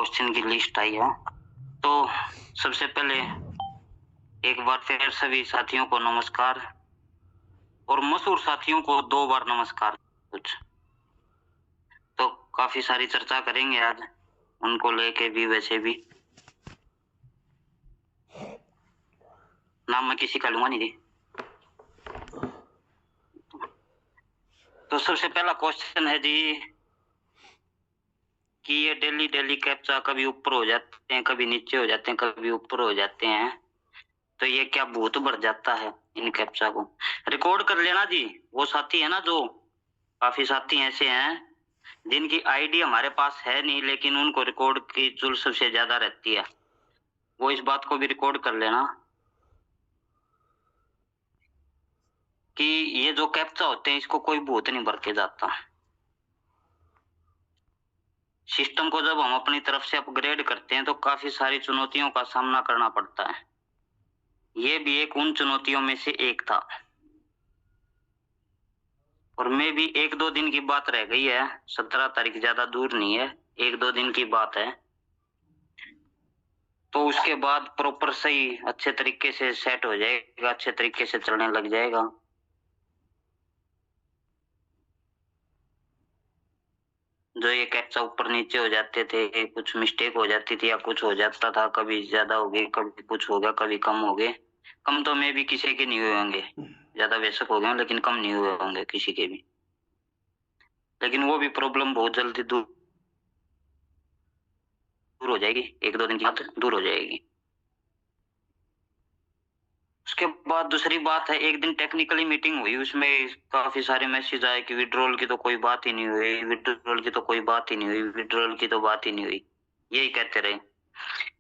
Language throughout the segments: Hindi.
क्वेश्चन की लिस्ट आई है। तो सबसे पहले एक बार फिर सभी साथियों को नमस्कार और मशहूर साथियों को 2 बार नमस्कार। कुछ तो काफी सारी चर्चा करेंगे आज उनको लेके भी, वैसे भी नाम मैं किसी का लूंगा नहीं जी। तो सबसे पहला क्वेश्चन है जी कि ये डेली डेली कैप्चा कभी ऊपर हो जाते हैं, कभी नीचे हो जाते हैं, कभी ऊपर हो जाते हैं, तो ये क्या भूत बढ़ जाता है? इन कैप्चा को रिकॉर्ड कर लेना जी। वो साथी है ना, जो काफी साथी ऐसे हैं जिनकी आईडी हमारे पास है नहीं, लेकिन उनको रिकॉर्ड की चुल सबसे ज्यादा रहती है, वो इस बात को भी रिकॉर्ड कर लेना कि ये जो कैप्चा होते हैं इसको कोई भूत नहीं भर के जाता। सिस्टम को जब हम अपनी तरफ से अपग्रेड करते हैं तो काफी सारी चुनौतियों का सामना करना पड़ता है। ये भी एक उन चुनौतियों में से एक था। और मैं भी 1-2 दिन की बात रह गई है, 17 तारीख ज्यादा दूर नहीं है, 1-2 दिन की बात है। तो उसके बाद प्रॉपर सही अच्छे तरीके से सेट हो जाएगा, अच्छे तरीके से चलने लग जाएगा। जो ये कैप्चा ऊपर नीचे हो जाते थे, कुछ मिस्टेक हो जाती थी या कुछ हो जाता था, कभी ज्यादा हो गए, कभी कुछ हो गया, कभी कम हो गए। कम तो मैं भी किसी के नहीं हुए होंगे, ज्यादा बेशक हो गए, लेकिन कम नहीं हुए होंगे किसी के भी। लेकिन वो भी प्रॉब्लम बहुत जल्दी दूर हो जाएगी, 1-2 दिन की बात दूर हो जाएगी। उसके बाद दूसरी बात है, एक दिन टेक्निकली मीटिंग हुई, उसमें काफी सारे मैसेज आए कि विड्रॉल की तो कोई बात ही नहीं हुई, विड्रॉल की तो कोई बात ही नहीं हुई, विड्रॉल की तो बात ही नहीं हुई, यही कहते रहे।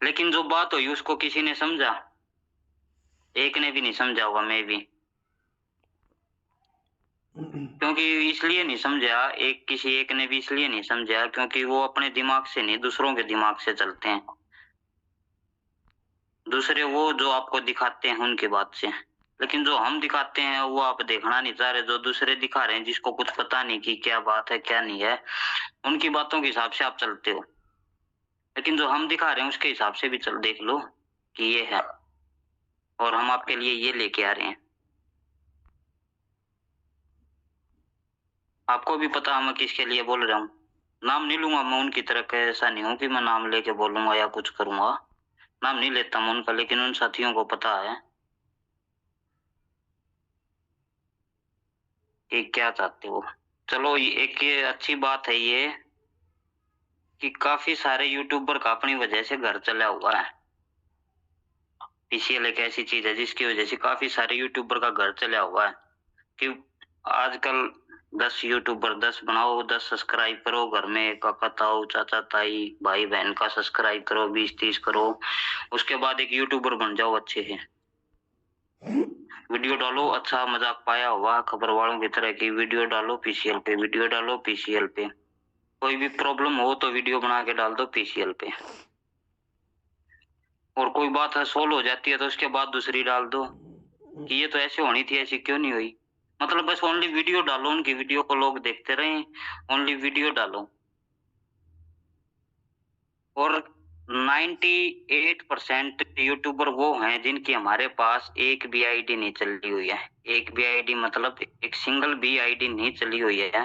लेकिन जो बात हुई उसको किसी ने समझा? एक ने भी नहीं समझा होगा, मैं भी। क्योंकि इसलिए नहीं समझा, किसी एक ने भी इसलिए नहीं समझा क्योंकि वो अपने दिमाग से नहीं, दूसरों के दिमाग से चलते हैं। दूसरे वो जो आपको दिखाते हैं उनकी बात से, लेकिन जो हम दिखाते हैं वो आप देखना नहीं चाह रहे। जो दूसरे दिखा रहे हैं, जिसको कुछ पता नहीं कि क्या बात है क्या नहीं है, उनकी बातों के हिसाब से आप चलते हो। लेकिन जो हम दिखा रहे हैं उसके हिसाब से भी चल देख लो कि ये है, और हम आपके लिए ये लेके आ रहे हैं। आपको भी पता मैं किसके लिए बोल रहा हूँ। नाम नहीं लूंगा मैं उनकी तरह का, ऐसा नहीं हूं कि मैं नाम लेके बोलूंगा या कुछ करूंगा, नाम नहीं लेता मैं उनका, लेकिन उन साथियों को पता है कि क्या चाहते हो। चलो ये एक ये अच्छी बात है ये कि काफी सारे यूट्यूबर का अपनी वजह से घर चला हुआ है। पीसीएल एक ऐसी चीज है जिसकी वजह से काफी सारे यूट्यूबर का घर चला हुआ है कि आजकल 10 यूट्यूबर 10 बनाओ, 10 सब्सक्राइब करो, घर में काका ताऊ चाचा ताई भाई बहन का सब्सक्राइब करो, 20-30 करो, उसके बाद एक यूट्यूबर बन जाओ अच्छे से। वीडियो डालो, अच्छा मजाक पाया हुआ खबर वालों की तरह की वीडियो डालो पीसीएल पे, वीडियो डालो पीसीएल पे। कोई भी प्रॉब्लम हो तो वीडियो बना के डाल दो पीसीएल पे, और कोई बात है सोल्व हो जाती है तो उसके बाद दूसरी डाल दो कि ये तो ऐसे होनी थी, ऐसी क्यों नहीं हुई। मतलब बस ओनली वीडियो डालो, उनकी वीडियो को लोग देखते रहें, ओनली वीडियो डालो। और 98% यूट्यूबर वो हैं जिनकी हमारे पास एक भी आईडी नहीं चली हुई है। एक भी आईडी मतलब एक सिंगल भी आईडी नहीं चली हुई है।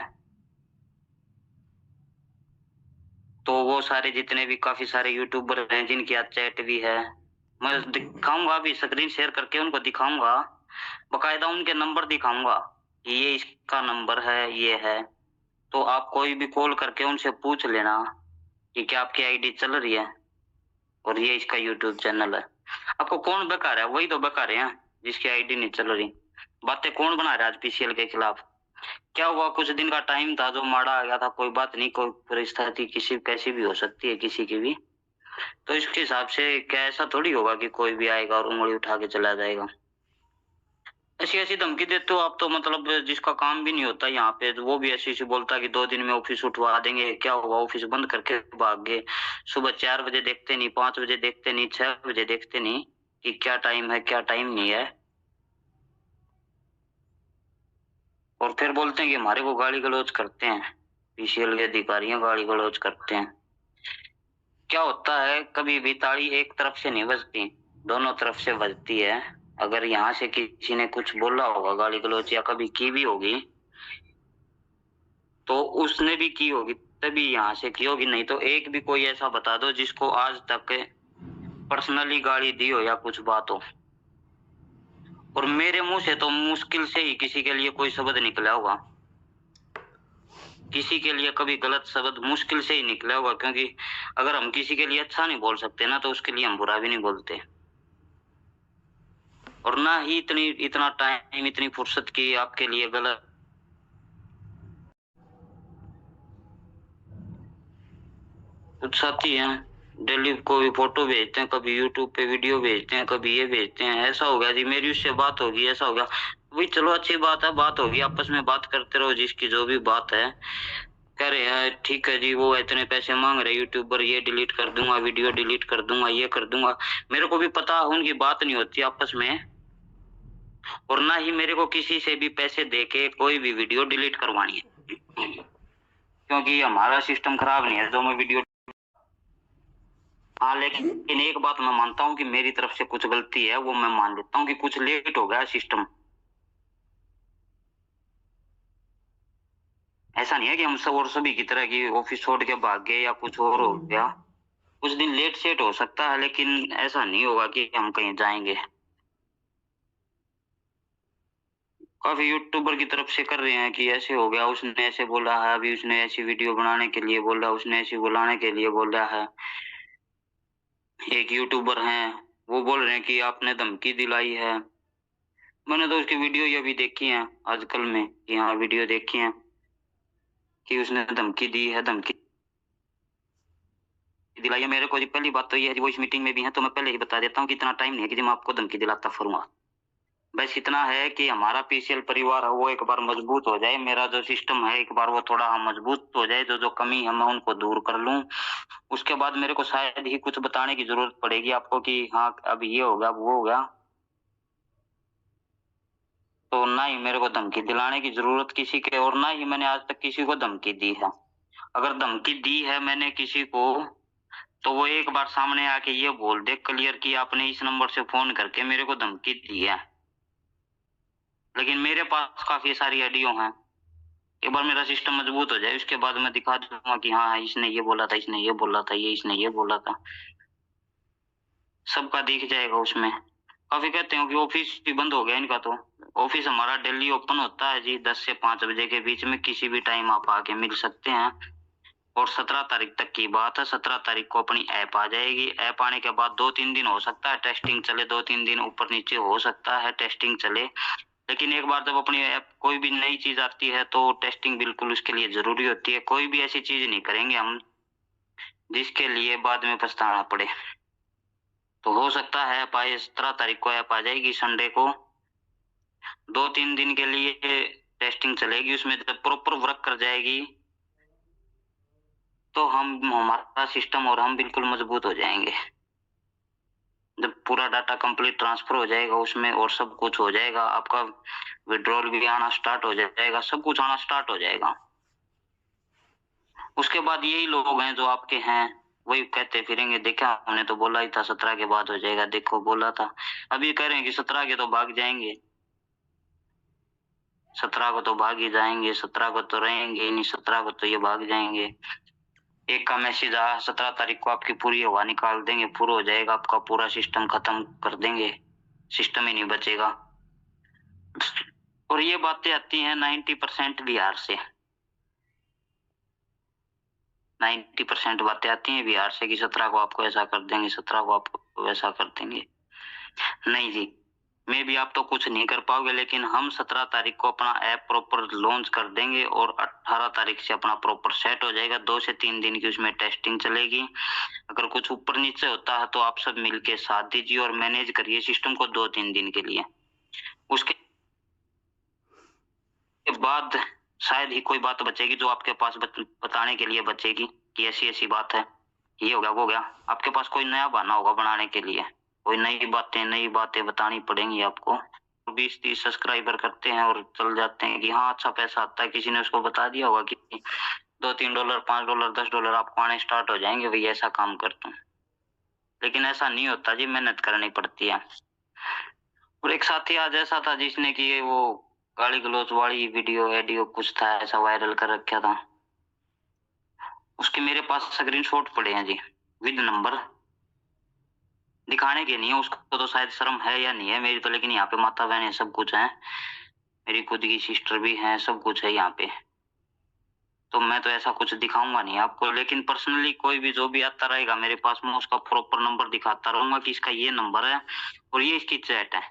तो वो सारे जितने भी काफी सारे यूट्यूबर हैं जिनकी आज चैट भी है, मैं दिखाऊंगा, अभी स्क्रीन शेयर करके उनको दिखाऊंगा, बकायदा उनके नंबर दिखाऊंगा कि ये इसका नंबर है, ये है। तो आप कोई भी कॉल करके उनसे पूछ लेना कि क्या आपकी आईडी चल रही है और ये इसका यूट्यूब चैनल है। आपको कौन बका रहा है? वही तो बका रहे हैं जिसकी आईडी नहीं चल रही। बातें कौन बना रहा है आज पीसीएल के खिलाफ? क्या हुआ, कुछ दिन का टाइम था जो माड़ा आ गया था, कोई बात नहीं, कोई परिस्थिति किसी कैसी भी हो सकती है, किसी की भी। तो इसके हिसाब से क्या ऐसा थोड़ी होगा कि कोई भी आएगा और उंगली उठा के चला जाएगा। ऐसी ऐसी धमकी देते हो आप तो, मतलब जिसका काम भी नहीं होता यहाँ पे, वो भी ऐसी ऐसी बोलता है कि 2 दिन में ऑफिस उठवा देंगे। क्या हुआ, ऑफिस बंद करके भाग गए। सुबह 4 बजे देखते नहीं, 5 बजे देखते नहीं, 6 बजे देखते नहीं कि क्या टाइम है क्या टाइम नहीं है, और फिर बोलते हैं कि हमारे को गाली गलौज करते हैं, पीसीएल के अधिकारियों गाली गलौज करते हैं। क्या होता है, कभी भी ताली एक तरफ से नहीं बजती, दोनों तरफ से बजती है। अगर यहाँ से किसी ने कुछ बोला होगा, गाली गलौज या कभी की भी होगी, तो उसने भी की होगी तभी यहाँ से की होगी। नहीं तो एक भी कोई ऐसा बता दो जिसको आज तक पर्सनली गाली दी हो या कुछ बात हो। और मेरे मुंह से तो मुश्किल से ही किसी के लिए कोई शब्द निकला होगा, किसी के लिए कभी गलत शब्द मुश्किल से ही निकला होगा, क्योंकि अगर हम किसी के लिए अच्छा नहीं बोल सकते ना, तो उसके लिए हम बुरा भी नहीं बोलते। और ना ही इतना टाइम, इतनी फुर्सत की आपके लिए गलत कुछ साथी हैं, डेली कोई फोटो भेजते हैं, कभी यूट्यूब पे वीडियो भेजते हैं, कभी ये भेजते हैं, ऐसा हो गया जी मेरी उससे बात होगी, ऐसा हो गया। भाई चलो अच्छी बात है, बात होगी, आपस में बात करते रहो, जिसकी जो भी बात है। कह रहे हैं ठीक है जी, वो इतने पैसे मांग रहे यूट्यूबर, ये डिलीट कर दूंगा, वीडियो डिलीट कर दूंगा, ये कर दूंगा। मेरे को भी पता उनकी बात नहीं होती आपस में, और ना ही मेरे को किसी से भी पैसे दे के कोई भी वीडियो डिलीट करवानी है, क्योंकि हमारा सिस्टम खराब नहीं है जो मैं वीडियो। हाँ, लेकिन एक बात मैं मानता हूँ कि मेरी तरफ से कुछ गलती है, वो मैं मान लेता हूँ कि कुछ लेट हो गया सिस्टम। ऐसा नहीं है कि हम सब और सभी की तरह की ऑफिस छोड़ के भाग गए या कुछ और हो गया। कुछ दिन लेट सेट हो सकता है, लेकिन ऐसा नहीं होगा कि हम कहीं जाएंगे। काफी यूट्यूबर की तरफ से कर रहे हैं कि ऐसे हो गया, उसने ऐसे बोला है, अभी उसने ऐसी वीडियो बनाने के लिए बोला, उसने ऐसी बुलाने के लिए बोला है। एक यूट्यूबर हैं, वो बोल रहे हैं कि आपने धमकी दिलाई है। मैंने तो उसकी वीडियो ये भी देखी है आजकल में, यहाँ वीडियो देखी है कि उसने धमकी दी है, धमकी दिलाई है मेरे को जी। पहली बात तो ये है जी, वो इस मीटिंग में भी है, तो मैं पहले ही बता देता हूँ कि इतना टाइम नहीं है कि जी मैं आपको धमकी दिलाता फिरूंगा। बस इतना है कि हमारा पीसीएल परिवार है वो एक बार मजबूत हो जाए, मेरा जो सिस्टम है एक बार वो थोड़ा मजबूत हो जाए, जो जो कमी है मैं उनको दूर कर लूं। उसके बाद मेरे को शायद ही कुछ बताने की जरूरत पड़ेगी आपको कि हाँ अब ये हो गया, अब वो हो गया। तो ना ही मेरे को धमकी दिलाने की जरूरत किसी के, और ना ही मैंने आज तक किसी को धमकी दी है। अगर धमकी दी है मैंने किसी को, तो वो एक बार सामने आके ये बोल दे क्लियर कि आपने इस नंबर से फोन करके मेरे को धमकी दी है। लेकिन मेरे पास काफी सारी आइडियो हैं, एक बार मेरा सिस्टम मजबूत हो जाए उसके बाद मैं दिखा दूंगा कि हाँ इसने ये बोला था, इसने ये बोला था, ये इसने ये बोला था, सबका दिख जाएगा उसमें। काफी कहते हैं कि ऑफिस भी बंद हो गया इनका, तो ऑफिस हमारा डेली ओपन होता है जी 10 से 5 बजे के बीच में, किसी भी टाइम आप आके मिल सकते हैं। और 17 तारीख तक की बात है, 17 तारीख को अपनी ऐप आ जाएगी। ऐप आने के बाद 2-3 दिन हो सकता है टेस्टिंग चले, 2-3 दिन ऊपर नीचे हो सकता है टेस्टिंग चले। लेकिन एक बार जब अपनी ऐप कोई भी नई चीज आती है तो टेस्टिंग बिल्कुल उसके लिए जरूरी होती है। कोई भी ऐसी चीज नहीं करेंगे हम जिसके लिए बाद में पछताना पड़े। तो हो सकता है ऐप आए, 17 तारीख को ऐप आ जाएगी संडे को, 2-3 दिन के लिए टेस्टिंग चलेगी। उसमें जब प्रॉपर वर्क कर जाएगी तो हम, हमारा सिस्टम और हम बिल्कुल मजबूत हो जाएंगे। जब पूरा डाटा कंप्लीट ट्रांसफर हो जाएगा उसमें और सब कुछ हो जाएगा, आपका विड्रॉल भी आना स्टार्ट हो जाएगा, सब कुछ आना स्टार्ट हो जाएगा। उसके बाद यही लोग हैं जो आपके हैं, वही कहते फिरेंगे देखा हमने तो बोला ही था 17 के बाद हो जाएगा, देखो बोला था। अभी कह रहे हैं कि 17 के तो भाग जाएंगे, 17 को तो भाग ही जाएंगे, 17 को तो रहेंगे ही नहीं, 17 को तो ये भाग जाएंगे। एक का मैसेज आया 17 तारीख को आपकी पूरी हवा निकाल देंगे, पूरा हो जाएगा आपका पूरा सिस्टम, खत्म कर देंगे, सिस्टम ही नहीं बचेगा। और ये बातें आती हैं 90% बिहार से, 90% बातें आती हैं बिहार से कि 17 को आपको ऐसा कर देंगे, 17 को आपको वैसा कर देंगे। नहीं जी, मे भी आप तो कुछ नहीं कर पाओगे, लेकिन हम 17 तारीख को अपना ऐप प्रॉपर लॉन्च कर देंगे और 18 तारीख से अपना प्रॉपर सेट हो जाएगा। 2 से 3 दिन की उसमें टेस्टिंग चलेगी। अगर कुछ ऊपर नीचे होता है तो आप सब मिलके साथ दीजिए और मैनेज करिए सिस्टम को 2-3 दिन के लिए। उसके बाद शायद ही कोई बात बचेगी जो आपके पास बताने के लिए बचेगी कि ऐसी ऐसी बात है, ये हो गया वो हो गया। आपके पास कोई नया बहाना होगा बनाने के लिए, कोई नई बातें बतानी पड़ेंगी आपको। 20-30 सब्सक्राइबर करते हैं और चल जाते हैं कि हाँ अच्छा पैसा आता है, किसी ने उसको बता दिया होगा कि $2-3, $5, $10 आपको आने स्टार्ट हो जाएंगे भैया, ऐसा काम करता हूँ। लेकिन ऐसा नहीं होता जी, मेहनत करनी पड़ती है। और एक साथी आज ऐसा था जिसने कि वो गाली गलौज वाली वीडियो एडियो कुछ था ऐसा वायरल कर रखा था, उसके मेरे पास स्क्रीनशॉट पड़े हैं जी, विद नंबर। दिखाने के नहीं है उसको, तो शायद शर्म है या नहीं है मेरी तो, लेकिन यहाँ पे माता बहन है, सब कुछ है, मेरी खुद की सिस्टर भी है, सब कुछ है यहाँ पे। तो मैं तो ऐसा कुछ दिखाऊंगा नहीं आपको, लेकिन पर्सनली कोई भी जो भी आता रहेगा मेरे पास, मैं उसका प्रॉपर नंबर दिखाता रहूंगा कि इसका ये नंबर है और ये इसकी चैट है।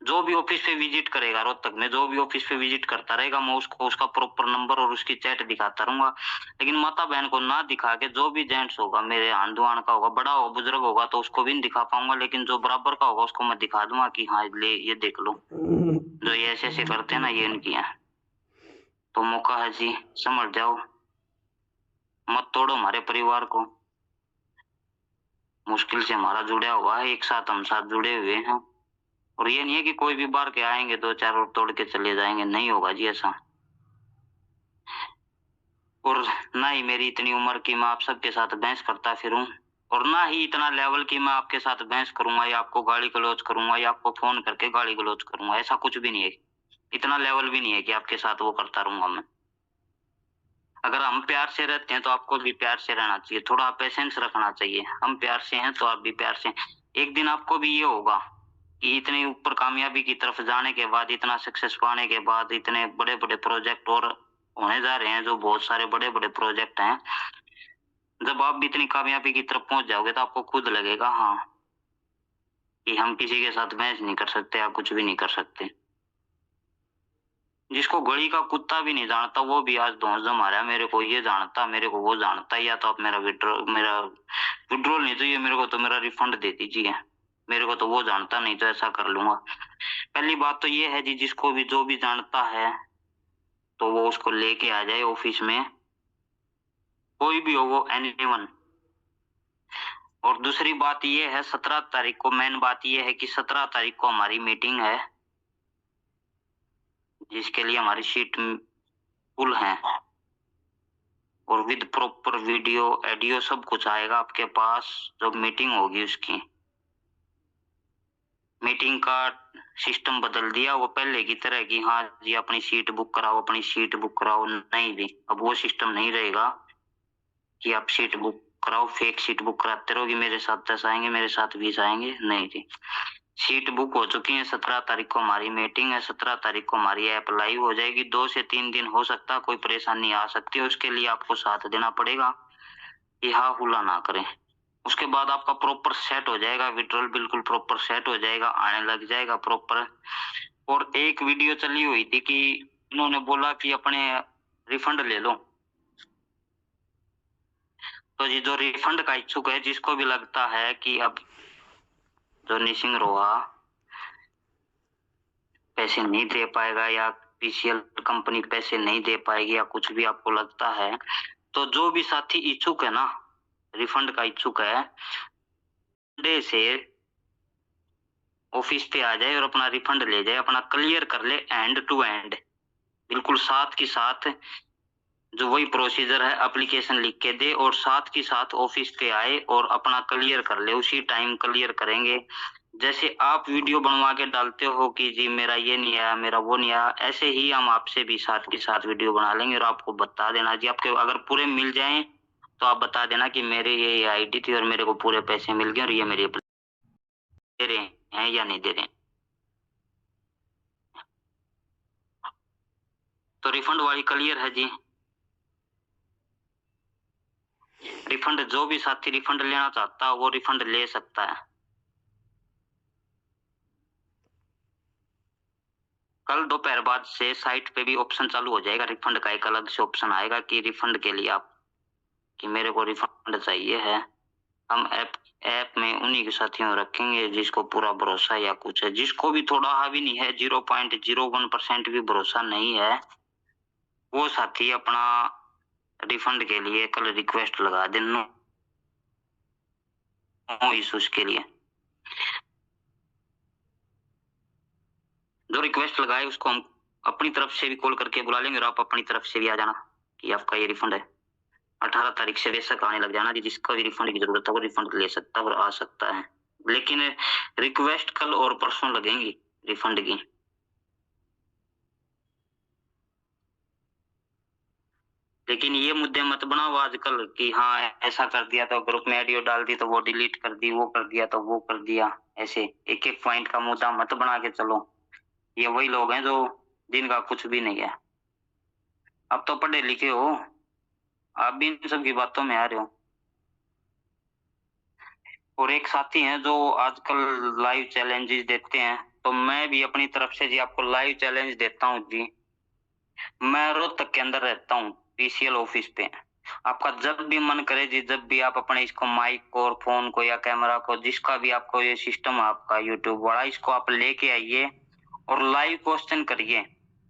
जो भी ऑफिस पे विजिट करेगा रोहतक में, जो भी ऑफिस पे विजिट करता रहेगा, मैं उसको उसका प्रॉपर नंबर और उसकी चैट दिखाता रहूंगा। लेकिन माता बहन को ना दिखा के, जो भी जेंट्स होगा मेरे आंढ गुआंढ का होगा, बड़ा होगा बुजुर्ग होगा तो उसको भी नहीं दिखा पाऊंगा, लेकिन जो बराबर का होगा उसको मैं दिखा दूंगा कि हाँ ले ये देख लो, जो ये ऐसे ऐसे करते हैं ना ये इनकी है। तो मौका है जी, समझ जाओ, मत तोड़ो हमारे परिवार को। मुश्किल से हमारा जुड़ा हुआ है, एक साथ हम साथ जुड़े हुए हैं। और ये नहीं है कि कोई भी बार के आएंगे 2-4 और तोड़ के चले जाएंगे, नहीं होगा जी ऐसा। और ना ही मेरी इतनी उम्र की मैं आप सबके साथ बहस करता फिरूं, और ना ही इतना लेवल की मैं आपके साथ बहस करूंगा या आपको गाली गलौज करूंगा या आपको फोन करके गाली गलौज करूंगा, ऐसा कुछ भी नहीं है। इतना लेवल भी नहीं है कि आपके साथ वो करता रहूंगा मैं। अगर हम प्यार से रहते हैं तो आपको भी प्यार से रहना चाहिए, थोड़ा पेशेंस रखना चाहिए। हम प्यार से हैं तो आप भी प्यार से हैं। एक दिन आपको भी ये होगा कि इतने ऊपर कामयाबी की तरफ जाने के बाद, इतना सक्सेस पाने के बाद, इतने बड़े बड़े प्रोजेक्ट और होने जा रहे हैं, जो बहुत सारे बड़े बड़े प्रोजेक्ट हैं, जब आप भी इतनी कामयाबी की तरफ पहुंच जाओगे तो आपको खुद लगेगा हाँ कि हम किसी के साथ मैच नहीं कर सकते या कुछ भी नहीं कर सकते। जिसको गली का कुत्ता भी नहीं जानता वो भी आज धौंस जमा रहा है, मेरे को ये जानता, मेरे को वो जानता, या तो आप मेरा विड्रॉल नहीं चाहिए मेरे को, तो मेरा रिफंड दे दीजिए, मेरे को तो वो जानता, नहीं तो ऐसा कर लूंगा। पहली बात तो ये है जी, जिसको भी जो भी जानता है तो वो उसको लेके आ जाए ऑफिस में, कोई भी हो वो, एनीवन। और दूसरी बात ये है, 17 तारीख को मेन बात ये है कि 17 तारीख को हमारी मीटिंग है, जिसके लिए हमारी शीट फुल है और विद प्रॉपर वीडियो एडियो सब कुछ आएगा आपके पास। जब मीटिंग होगी उसकी, मीटिंग का सिस्टम बदल दिया, वो पहले की तरह कि हाँ जी अपनी सीट बुक कराओ, अपनी सीट बुक कराओ, नहीं जी अब वो सिस्टम नहीं रहेगा कि आप सीट बुक कराओ, फेक सीट बुक कराते रहो कि मेरे साथ 10 आएंगे, मेरे साथ 20 आएंगे, नहीं जी। सीट बुक हो चुकी है, 17 तारीख को हमारी मीटिंग है, 17 तारीख को हमारी ऐप लाइव हो जाएगी, 2 से 3 दिन हो सकता है कोई परेशानी आ सकती है, उसके लिए आपको साथ देना पड़ेगा कि हाँ हुला ना करें। उसके बाद आपका प्रॉपर सेट हो जाएगा, विड्रॉल बिल्कुल प्रॉपर सेट हो जाएगा, आने लग जाएगा प्रॉपर। और एक वीडियो चली हुई थी कि इन्होंने बोला कि अपने रिफंड ले लो, तो जी जो रिफंड का इच्छुक है, जिसको भी लगता है कि अब जो निसिंग रोहा पैसे नहीं दे पाएगा या पीसीएल कंपनी पैसे नहीं दे पाएगी या कुछ भी आपको लगता है, तो जो भी साथी इच्छुक है ना, रिफंड का इच्छुक है, मंडे से ऑफिस पे आ जाए और अपना रिफंड ले जाए, अपना क्लियर कर ले एंड टू एंड, बिल्कुल साथ की साथ जो वही प्रोसीजर है एप्लीकेशन लिख के दे और साथ की साथ ऑफिस पे आए और अपना क्लियर कर ले, उसी टाइम क्लियर करेंगे। जैसे आप वीडियो बनवा के डालते हो कि जी मेरा ये नहीं आया, मेरा वो नहीं आया, ऐसे ही हम आपसे भी साथ के साथ वीडियो बना लेंगे और आपको बता देना जी, आपके अगर पूरे मिल जाएं तो आप बता देना कि मेरे ये आईडी थी और मेरे को पूरे पैसे मिल गए और ये मेरे दे रहे हैं या नहीं दे रहे हैं। तो रिफंड वाली क्लियर है जी। रिफंड जो भी साथी रिफंड लेना चाहता है वो रिफंड ले सकता है। कल दोपहर बाद से साइट पे भी ऑप्शन चालू हो जाएगा रिफंड का, एक अलग से ऑप्शन आएगा कि रिफंड के लिए आप कि मेरे को रिफंड चाहिए है। हम ऐप में उन्हीं के साथियों रखेंगे जिसको पूरा भरोसा या कुछ है, जिसको भी थोड़ा हावी नहीं है, 0.01% भी भरोसा नहीं है, वो साथी अपना रिफंड के लिए कल रिक्वेस्ट लगा दे, नो इश्यूज के लिए। जो रिक्वेस्ट लगाए उसको हम अपनी तरफ से भी कॉल करके बुला लेंगे और आप अपनी तरफ से भी आ जाना। कि आपका ये रिफंड है। 18 तारीख से बेशक आने लग जाना जी, जिसको भी रिफंड की जरूरत है वो रिफंड ले सकता है और आ सकता है, लेकिन रिक्वेस्ट कल और परसों लगेंगी रिफंड की। लेकिन ये मुद्दे मत बनाओ आजकल कि हाँ ऐसा कर दिया तो ग्रुप में ऑडियो डाल दी तो वो डिलीट कर दी, वो कर दिया तो वो कर दिया, ऐसे एक एक पॉइंट का मुद्दा मत बना के चलो। ये वही लोग हैं जो जिनका कुछ भी नहीं है। अब तो पढ़े लिखे हो, आप भी इन सब की बातों में आ रहे हो। और एक साथी हैं जो आजकल लाइव चैलेंजेस देते हैं, तो मैं भी अपनी तरफ से जी आपको लाइव चैलेंज देता हूँ जी। मैं रोहतक के अंदर रहता हूँ, पीसीएल ऑफिस पे। आपका जब भी मन करे जी, जब भी आप अपने इसको माइक को और फोन को या कैमरा को, जिसका भी आपको ये सिस्टम आपका यूट्यूब वाला, इसको आप लेके आइए और लाइव क्वेश्चन करिए।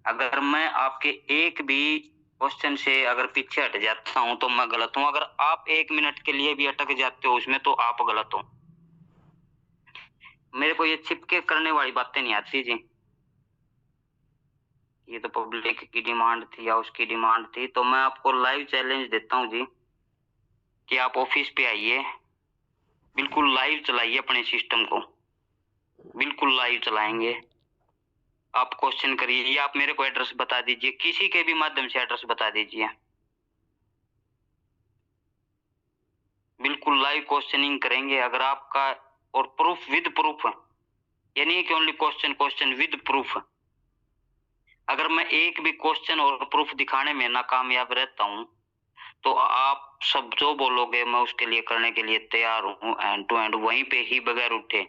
अगर मैं आपके एक भी क्वेश्चन से अगर पीछे हट जाता हूँ तो मैं गलत हूँ, अगर आप 1 मिनट के लिए भी अटक जाते हो उसमें तो आप गलत हो। मेरे को ये चिपके करने वाली बातें नहीं आती जी। ये तो पब्लिक की डिमांड थी या उसकी डिमांड थी, तो मैं आपको लाइव चैलेंज देता हूँ जी कि आप ऑफिस पे आइए, बिल्कुल लाइव चलाइए अपने सिस्टम को, बिल्कुल लाइव चलाएंगे। आप क्वेश्चन करिए या आप मेरे को एड्रेस बता दीजिए, किसी के भी माध्यम से एड्रेस बता दीजिए, बिल्कुल लाइव क्वेश्चनिंग करेंगे। अगर आपका और प्रूफ विद प्रूफ, ये नहीं कि only question question with proof. अगर मैं एक भी क्वेश्चन और प्रूफ दिखाने में नाकामयाब रहता हूं तो आप सब जो बोलोगे मैं उसके लिए करने के लिए तैयार हूँ, एंड टू एंड वहीं पे ही बगैर उठे।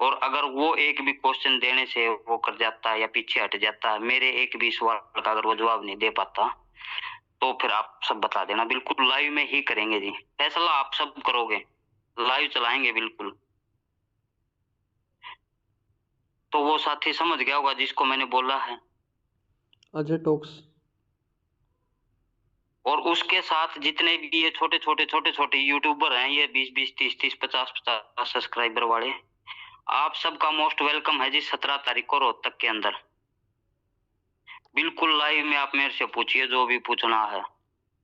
और अगर वो एक भी क्वेश्चन देने से वो कर जाता है या पीछे हट जाता है, मेरे एक भी सवाल का अगर वो जवाब नहीं दे पाता, तो फिर आप सब बता देना, बिल्कुल लाइव में ही करेंगे जी। फैसला आप सब करोगे, लाइव चलाएंगे बिल्कुल। तो वो साथी समझ गया होगा जिसको मैंने बोला है, अजय टॉक्स। और उसके साथ जितने भी ये छोटे छोटे यूट्यूबर हैं, ये 20 20 30 30 50 50 सब्सक्राइबर वाले, आप सबका मोस्ट वेलकम है जी 17 तारीख को रोहतक के अंदर। बिल्कुल लाइव में आप मेरे से पूछिए जो भी पूछना है,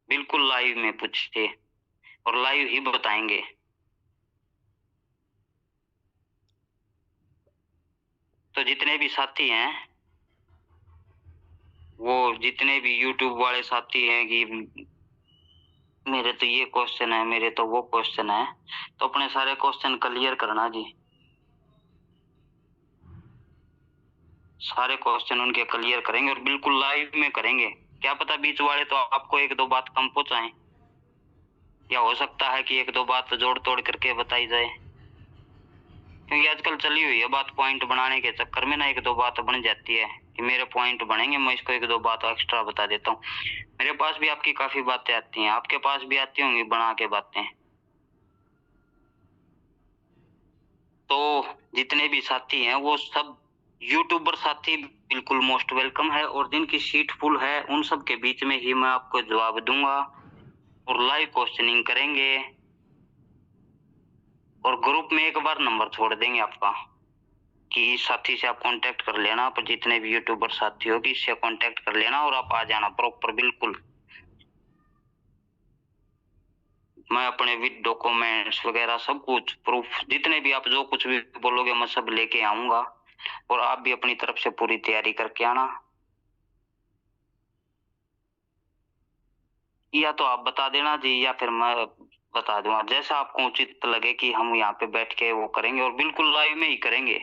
बिल्कुल लाइव में पूछिए और लाइव ही बताएंगे। तो जितने भी साथी हैं, वो जितने भी यूट्यूब वाले साथी हैं कि मेरे तो ये क्वेश्चन है, मेरे तो वो क्वेश्चन है, तो अपने सारे क्वेश्चन क्लियर करना जी। सारे क्वेश्चन उनके क्लियर करेंगे और बिल्कुल लाइव में करेंगे। क्या पता बीच वाले तो आपको एक दो बात कम पहुंचाएं, या हो सकता है कि एक दो बात जोड़ तोड़ करके बताई जाए, क्योंकि आजकल चली हुई है बात पॉइंट बनाने के चक्कर में ना एक दो बात बन जाती है कि मेरे पॉइंट बनेंगे, मैं इसको एक दो बात एक्स्ट्रा बता देता हूँ। मेरे पास भी आपकी काफी बातें आती हैं, आपके पास भी आती होंगी बना के बातें। तो जितने भी साथी हैं वो सब यूट्यूबर साथी बिल्कुल मोस्ट वेलकम है, और जिनकी सीट फुल है उन सब के बीच में ही मैं आपको जवाब दूंगा और लाइव क्वेश्चनिंग करेंगे। और ग्रुप में एक बार नंबर छोड़ देंगे आपका कि इस साथी से आप कांटेक्ट कर लेना, पर जितने भी यूट्यूबर साथी हो कि इससे कांटेक्ट कर लेना और आप आ जाना प्रॉपर बिल्कुल। मैं अपने विद डॉक्यूमेंट्स वगैरह सब कुछ प्रूफ, जितने भी आप जो कुछ भी बोलोगे मैं सब लेके आऊंगा, और आप भी अपनी तरफ से पूरी तैयारी करके आना। या तो आप बता देना जी या फिर मैं बता दूंगा, जैसा आपको उचित लगे कि हम यहाँ पे बैठ के वो करेंगे और बिल्कुल लाइव में ही करेंगे।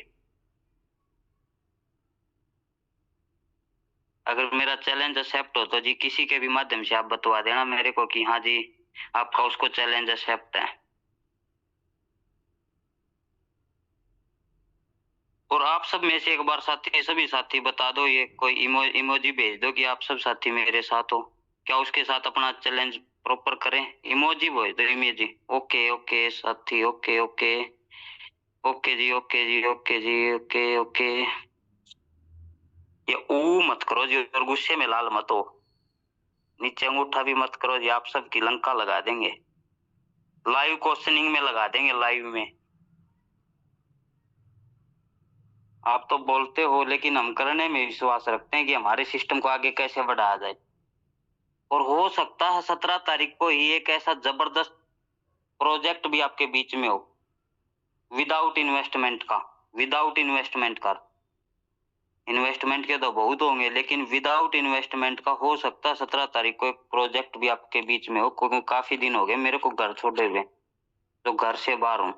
अगर मेरा चैलेंज एक्सेप्ट हो तो जी किसी के भी माध्यम से आप बतवा देना मेरे को कि हाँ जी आपका उसको चैलेंज एक्सेप्ट है। और आप सब में से एक बार साथी, सभी साथी बता दो, ये कोई इमोजी भेज दो कि आप सब साथी मेरे साथ हो, क्या उसके साथ अपना चैलेंज प्रॉपर करें। इमोजी भेज दो, इमोजी। ओके ओके साथी, ओके ओके ओके जी, ओके जी, ओके जी, ओके ओके। ये ऊ मत करो जी, और गुस्से में लाल मत हो, नीचे अंगूठा भी मत करो जी, आप सबकी लंका लगा देंगे, लाइव क्वेश्चनिंग में लगा देंगे, लाइव में। आप तो बोलते हो लेकिन हम करने में विश्वास रखते हैं कि हमारे सिस्टम को आगे कैसे बढ़ाया जाए। और हो सकता है 17 तारीख को ही एक ऐसा जबरदस्त प्रोजेक्ट भी आपके बीच में हो, विदाउट इन्वेस्टमेंट का। विदाउट इन्वेस्टमेंट का, इन्वेस्टमेंट के तो बहुत होंगे, लेकिन विदाउट इन्वेस्टमेंट का हो सकता है 17 तारीख को एक प्रोजेक्ट भी आपके बीच में हो, क्योंकि काफी दिन हो गए मेरे को घर छोड़े हुए, तो घर से बाहर हूं।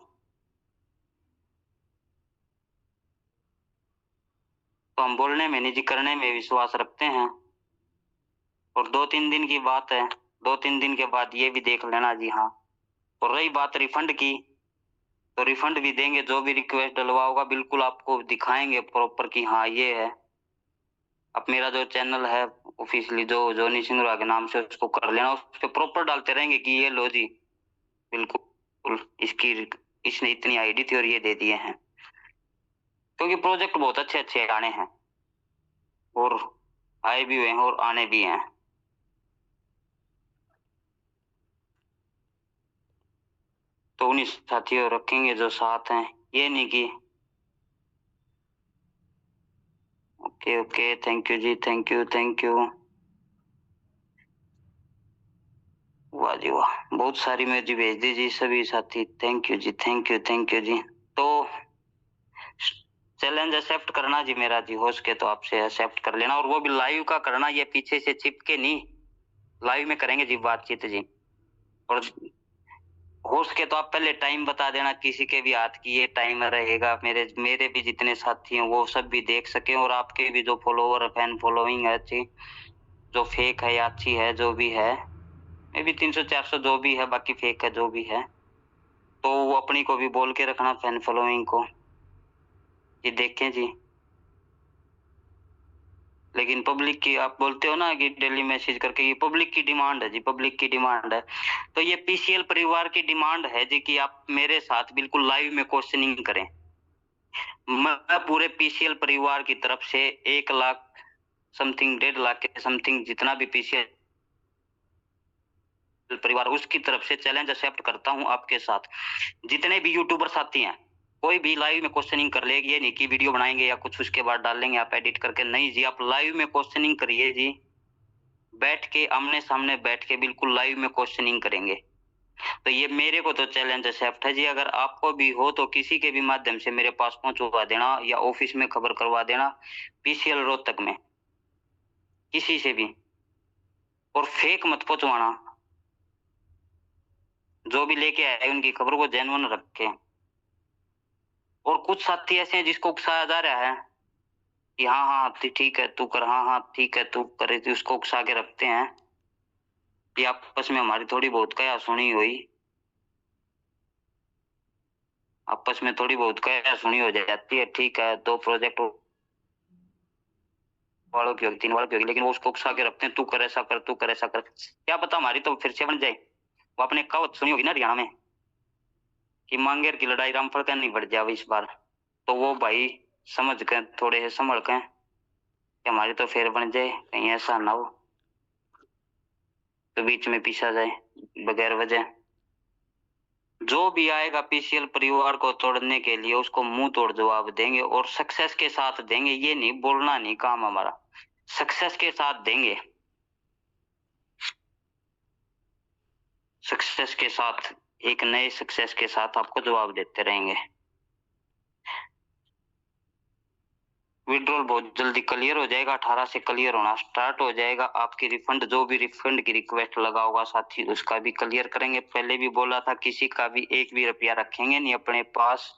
तो हम बोलने में नहीं जी, करने में विश्वास रखते हैं। और 2-3 दिन की बात है, 2-3 दिन के बाद ये भी देख लेना जी। हाँ, और रही बात रिफंड की, तो रिफंड भी देंगे। जो भी रिक्वेस्ट डलवा होगा बिल्कुल आपको दिखाएंगे प्रॉपर कि हाँ ये है। अब मेरा जो चैनल है ऑफिशियली जो जोनी सिंगरा के नाम से, उसको कर लेना, उस पर प्रॉपर डालते रहेंगे कि ये लो जी, बिल्कुल इसकी, इसने इतनी आईडी थी और ये दे दिए हैं। क्योंकि प्रोजेक्ट बहुत अच्छे अच्छे आने हैं, और आए भी हुए हैं और आने भी हैं। तो उन्हीं साथियों रखेंगे जो साथ हैं, ये नहीं कि। Okay okay, thank you ji, thank you thank you. वाह जी वाह, बहुत सारी मेरी भेज दी जी सभी साथी, thank you ji, thank you thank you ji. तो चैलेंज एक्सेप्ट करना जी मेरा जी, हो सके तो आपसे एक्सेप्ट कर लेना, और वो भी लाइव का करना, ये पीछे से चिपके नहीं, लाइव में करेंगे जी बातचीत जी। और हो सके तो आप पहले टाइम बता देना, किसी के भी हाथ की ये टाइम रहेगा, मेरे मेरे भी जितने साथी हैं वो सब भी देख सके, और आपके भी जो फॉलोवर फैन फॉलोइंग है अच्छी, जो फेक है या अच्छी है, जो भी है, मे भी 300-400 जो भी है, बाकी फेक है जो भी है, तो वो अपनी को भी बोल के रखना फैन फॉलोइंग को कि देखें जी। लेकिन पब्लिक की, आप बोलते हो ना कि डेली मैसेज करके, ये पब्लिक की डिमांड है जी, पब्लिक की डिमांड है। तो ये पीसीएल परिवार की डिमांड है जी कि आप मेरे साथ बिल्कुल लाइव में क्वेश्चनिंग करें। मैं पूरे पीसीएल परिवार की तरफ से 1 लाख समथिंग, 1.5 लाख के समथिंग जितना भी पीसीएल परिवार, उसकी तरफ से चैलेंज एक्सेप्ट करता हूं आपके साथ। जितने भी यूट्यूबर साथी हैं, कोई भी लाइव में क्वेश्चनिंग कर लेगी, ये नहीं कि वीडियो बनाएंगे या कुछ उसके बाद डाल लेंगे आप एडिट करके, नहीं जी, आप लाइव में क्वेश्चनिंग करिए जी, बैठ के आमने सामने बैठ के बिल्कुल लाइव में क्वेश्चनिंग करेंगे। तो ये मेरे को तो चैलेंज एक्सेप्ट है जी। अगर आपको भी हो तो किसी के भी माध्यम से मेरे पास पहुंचवा देना, या ऑफिस में खबर करवा देना, पीसीएल रोहतक में किसी से भी। और फेक मत पहुंचवाना, जो भी लेके आए उनकी खबर को जेन्युइन रखे। और कुछ साथी ऐसे हैं जिसको उकसाया जा रहा है कि हाँ हाँ ठीक है तू कर, हाँ हाँ ठीक है तू करे, तो उसको उकसा के रखते हैं कि आपस में हमारी थोड़ी बहुत क्या सुनी हुई, आपस में थोड़ी बहुत क्या सुनी हो जाती है, ठीक है, 2 प्रोजेक्ट वालों की होगी, 3 वालों की होगी, लेकिन वो उसको उकसा के रखते हैं, तू कर ऐसा कर, तू कर ऐसा कर। क्या पता हमारी तो फिर से बन जाए। वो आपने कहावत सुनी होगी ना हरियाणा में कि मांगेर की लड़ाई रामफल का नहीं बढ़ जाए इस बार। तो वो भाई समझ के, थोड़े से संभल के, कि हमारी तो फिर बन जाए, कहीं ऐसा ना हो तो बीच में पीछा जाए बगैर वजह। जो भी आएगा पीसीएल परिवार को तोड़ने के लिए, उसको मुंह तोड़ जवाब देंगे, और सक्सेस के साथ देंगे। ये नहीं बोलना नहीं काम हमारा, सक्सेस के साथ देंगे, सक्सेस के साथ, एक नए सक्सेस के साथ आपको जवाब देते रहेंगे। विड्रॉल बहुत जल्दी क्लियर हो जाएगा, 18 से क्लियर होना स्टार्ट हो जाएगा। आपकी रिफंड, जो भी रिफंड की रिक्वेस्ट लगा होगा साथी, उसका भी क्लियर करेंगे। पहले भी बोला था, किसी का भी 1 भी रुपया रखेंगे नहीं अपने पास,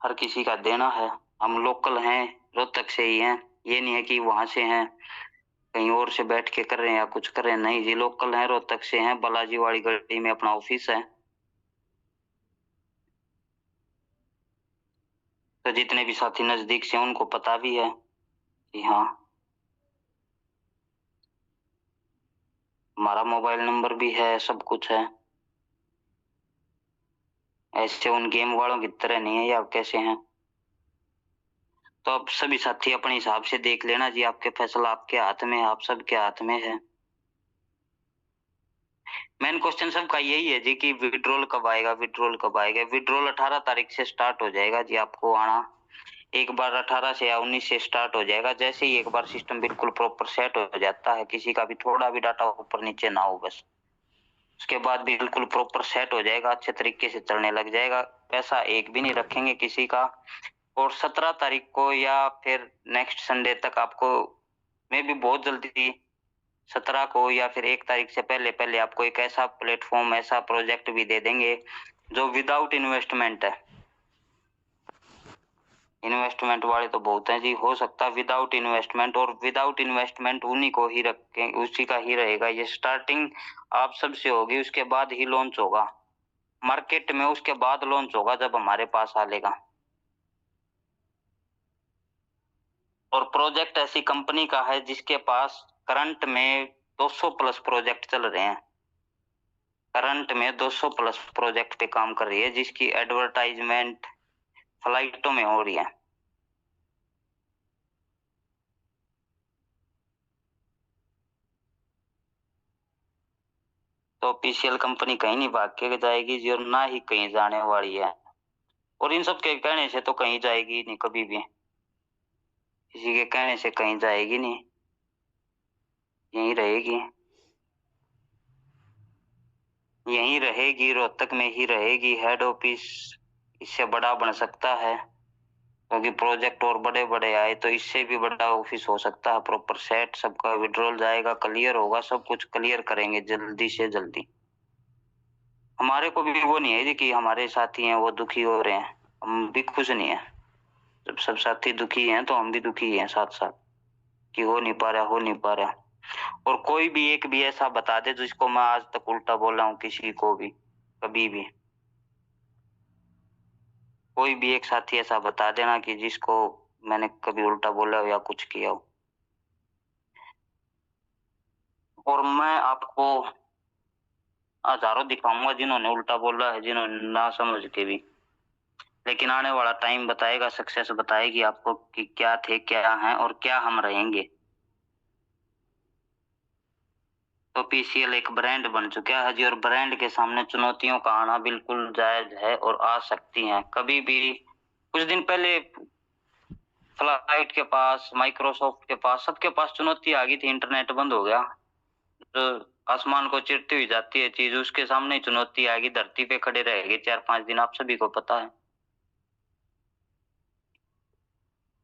हर किसी का देना है। हम लोकल हैं, रोहतक से ही हैं, ये नहीं है कि वहां से हैं, कहीं और से बैठ के कर रहे हैं या कुछ कर रहे हैं, नहीं जी, लोकल हैं, रोहतक से हैं, बालाजी वाली गली में अपना ऑफिस है। तो जितने भी साथी नजदीक से उनको पता भी है कि हाँ, हमारा मोबाइल नंबर भी है, सब कुछ है। ऐसे उन गेम वालों की तरह नहीं है, या कैसे हैं। तो अब सभी साथी अपने हिसाब से देख लेना जी, आपके फैसला आपके हाथ में, आप सबके हाथ में है। मेन क्वेश्चन सबका यही है जी कि विड्रॉल कब आएगा, विड्रॉल कब आएगा। विड्रॉल 18 तारीख से स्टार्ट हो जाएगा जी, आपको आना एक बार 18 से या 19 से स्टार्ट हो जाएगा। जैसे ही एक बार सिस्टम बिल्कुल प्रॉपर सेट हो जाता है, किसी का भी थोड़ा भी डाटा ऊपर नीचे ना हो बस, उसके बाद बिल्कुल प्रॉपर सेट हो जाएगा, अच्छे तरीके से चलने लग जाएगा। पैसा एक भी नहीं रखेंगे किसी का। और 17 तारीख को या फिर नेक्स्ट संडे तक आपको, मैं भी बहुत जल्दी 17 को या फिर 1 तारीख से पहले पहले आपको एक ऐसा प्लेटफॉर्म, ऐसा प्रोजेक्ट भी दे देंगे जो विदाउट इन्वेस्टमेंट है। इन्वेस्टमेंट वाले तो बहुत हैं जी, हो सकता है विदाउट इन्वेस्टमेंट, और विदाउट इन्वेस्टमेंट उन्हीं को ही रखें, उसी का ही रहेगा। ये स्टार्टिंग आप सबसे होगी, उसके बाद ही लॉन्च होगा मार्केट में, उसके बाद लॉन्च होगा जब हमारे पास आ लेगा। और प्रोजेक्ट ऐसी कंपनी का है जिसके पास करंट में 200 प्लस प्रोजेक्ट चल रहे हैं। करंट में 200 प्लस प्रोजेक्ट पे काम कर रही है, जिसकी एडवर्टाइजमेंट फ्लाइटों में हो रही है। तो पीसीएल कंपनी कहीं नहीं भाग के जाएगी जी, और ना ही कहीं जाने वाली है। और इन सब के कहने से तो कहीं जाएगी नहीं कभी भी, किसी के कहने से कहीं जाएगी नहीं, यहीं रहेगी, यहीं रहेगी, रोहतक में ही रहेगी। हेड ऑफिस इससे बड़ा बन सकता है, क्योंकि प्रोजेक्ट और बड़े बड़े आए तो इससे भी बड़ा ऑफिस हो सकता है। प्रॉपर सेट, सबका विड्रॉल जाएगा, क्लियर होगा, सब कुछ क्लियर करेंगे जल्दी से जल्दी। हमारे को भी वो नहीं है जी कि हमारे साथी हैं वो दुखी हो रहे हैं, हम भी खुश नहीं है। जब सब साथी दुखी हैं तो हम भी दुखी हैं साथ साथ, कि हो नहीं पा रहा, हो नहीं पा रहा। और कोई भी एक भी ऐसा बता दे जिसको मैं आज तक उल्टा बोला हूँ किसी को भी, कभी भी। कोई भी एक साथी ऐसा बता देना कि जिसको मैंने कभी उल्टा बोला हो या कुछ किया हो। और मैं आपको हजारों दिखाऊंगा जिन्होंने उल्टा बोला है, जिन्होंने ना समझ के भी। लेकिन आने वाला टाइम बताएगा, सक्सेस बताएगी आपको कि क्या थे, क्या हैं और क्या हम रहेंगे। तो पीसीएल एक ब्रांड बन चुका है जी, और ब्रांड के सामने चुनौतियों का आना बिल्कुल जायज है और आ सकती हैं कभी भी। कुछ दिन पहले फ्लाइट के पास, माइक्रोसॉफ्ट के पास, सबके पास चुनौती आ गई थी, इंटरनेट बंद हो गया। जो आसमान को चिरती हुई जाती है चीज, उसके सामने ही चुनौती आएगी, धरती पे खड़े रहेंगे 4-5 दिन, आप सभी को पता है।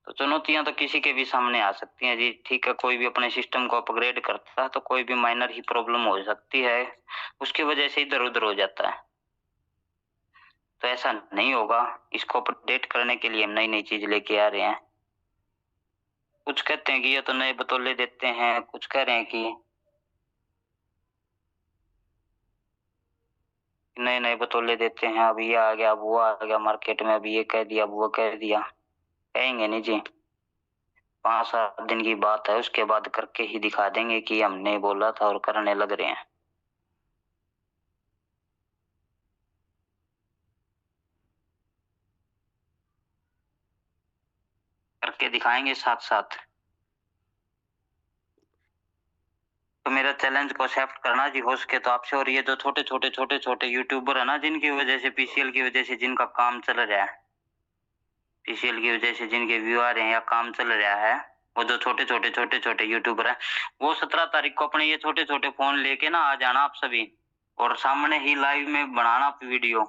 तो चुनौतियां तो किसी के भी सामने आ सकती हैं जी, ठीक है। कोई भी अपने सिस्टम को अपग्रेड करता है तो कोई भी माइनर ही प्रॉब्लम हो सकती है, उसकी वजह से इधर उधर हो जाता है। तो ऐसा नहीं होगा, इसको अपडेट करने के लिए हम नई नई चीज लेके आ रहे हैं। कुछ कहते हैं कि ये तो नए बतौले देते हैं, कुछ कह रहे हैं कि नए नए बतौले देते हैं, अब ये आ गया, अब वो आ गया मार्केट में, अब ये कह दिया, अब वो कह दिया। कहेंगे नहीं जी, 5-7 दिन की बात है, उसके बाद करके ही दिखा देंगे कि हमने बोला था, और करने लग रहे हैं। करके दिखाएंगे साथ साथ। तो मेरा चैलेंज को एक्सेप्ट करना जी, हो सके तो आपसे। और ये जो छोटे छोटे यूट्यूबर है ना, जिनकी वजह से, पीसीएल की वजह से जिनका काम चल रहा है, पीसीएल की वजह से जिनके व्यू आ रहे हैं या काम चल रहा है, वो जो छोटे छोटे यूट्यूबर है, वो 17 तारीख को अपने ये छोटे छोटे फोन लेके ना आ जाना आप सभी, और सामने ही लाइव में बनाना वीडियो